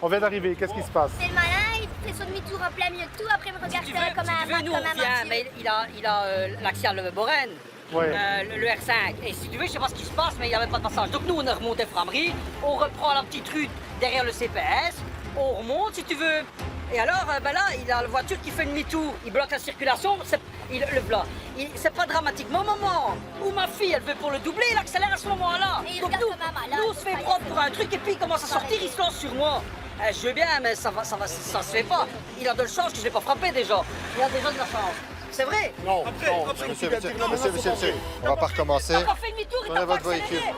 On vient d'arriver, qu'est-ce qui se passe? C'est le malin, il fait son demi-tour en plein milieu de tout, après il me regarde comme un nous, on vient, mais il a l'axial Boren, Ouais. le R5. Et si tu veux, je sais pas ce qui se passe, mais il n'y avait pas de passage. Donc nous, on est remonté Framery, on reprend la petite rue derrière le CPS, on remonte si tu veux. Et alors, là, il a la voiture qui fait demi-tour, il bloque la circulation, c'est pas dramatique. Mais au moment où ma fille, elle veut pour le doubler, il accélère à ce moment-là. Donc nous, on se fait prendre pour un truc et puis il commence à sortir, il se lance sur moi. Je veux bien, mais ça se fait pas. Il a de la chance que je l'ai pas frappé déjà. Il a déjà de la chance. C'est vrai. Non, Monsieur, on va pas recommencer. T'as pas fait demi-tour et Prenez t'as pas votre accéléré. véhicule.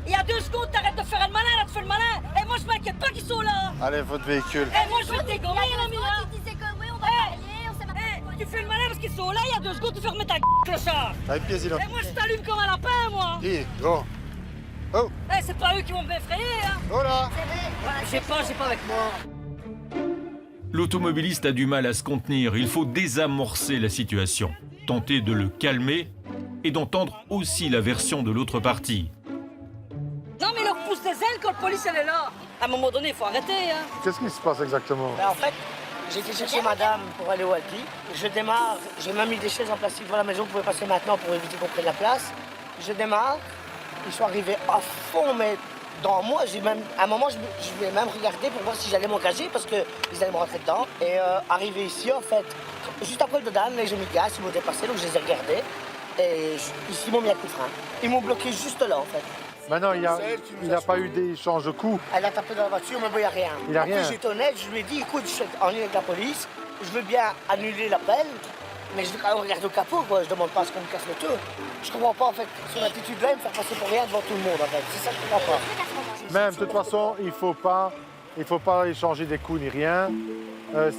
Il y a 2 secondes, t'arrêtes de faire le malin, là, tu fais le malin. Et moi, je m'inquiète pas qu'ils sont là. Allez, votre véhicule. Et moi, je vais te dégommer, là, Mila. Il disait que oui, on va travailler, on s'est mal. Tu fais le malin parce qu'ils sont là, il y a 2 secondes, tu fais remettre ta clochard. Avec plaisir. Et moi, je t'allume comme un lapin, moi. Dis, go. Oh, C'est pas eux qui vont m'effrayer, hein. oh là. J'ai pas avec moi. L'automobiliste a du mal à se contenir. Il faut désamorcer la situation, tenter de le calmer et d'entendre aussi la version de l'autre partie. Non, mais il leur pousse des ailes quand la police, elle est là. À un moment donné, il faut arrêter, hein. Qu'est-ce qui se passe exactement? Ben, en fait, j'ai été chercher madame pour aller au Aldi. Je démarre, j'ai même mis des chaises en plastique devant la maison, vous pouvez passer maintenant pour éviter qu'on prenne la place. Je démarre, ils sont arrivés à fond, mais dans moi, à un moment, je vais même regarder pour voir si j'allais m'engager parce qu'ils allaient me rentrer dedans. Et arrivé ici, en fait, juste après le Dodan, j'ai mis le gaz, ils m'ont dépassé, donc je les ai regardés. Et ici, ils m'ont mis un coup de frein. Ils m'ont bloqué juste là, en fait. Maintenant, il n'a pas eu d'échange de coups. Elle a tapé dans la voiture, mais bon, il n'y a rien. Il y a Après, rien. j'étais honnête, je lui ai dit, écoute, je suis en ligne avec la police, je veux bien annuler l'appel, mais je veux quand même regarder au capot, quoi. Je demande pas à ce qu'on me casse le tour. Je comprends pas, en fait, son attitude-là, il me faire passer pour rien devant tout le monde, en fait. C'est ça que je comprends pas. Même, de toute façon, il faut pas échanger des coups ni rien.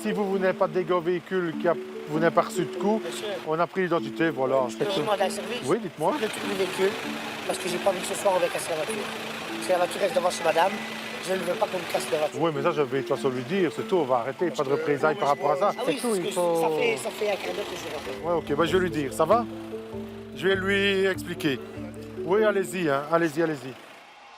Si vous n'avez pas de dégâts au véhicule, vous n'avez pas reçu de coups, Monsieur, on a pris l'identité, voilà. je peux vous demander un service? Oui, dites-moi. Le truc du véhicule, parce que j'ai pas envie que ce soir on va casser la voiture. Si la voiture reste devant chez madame, je ne veux pas qu'on me casse la voiture. Oui, mais ça, je vais de toute façon lui dire, c'est tout, on va arrêter, pas de représailles par rapport à ça. Ah C'est oui, tout, parce il que faut... ça fait un quart d'heure que je suis rentré. Ouais, ok, bah, je vais lui dire, ça va? Je vais lui expliquer. Oui, allez-y, allez-y, allez-y.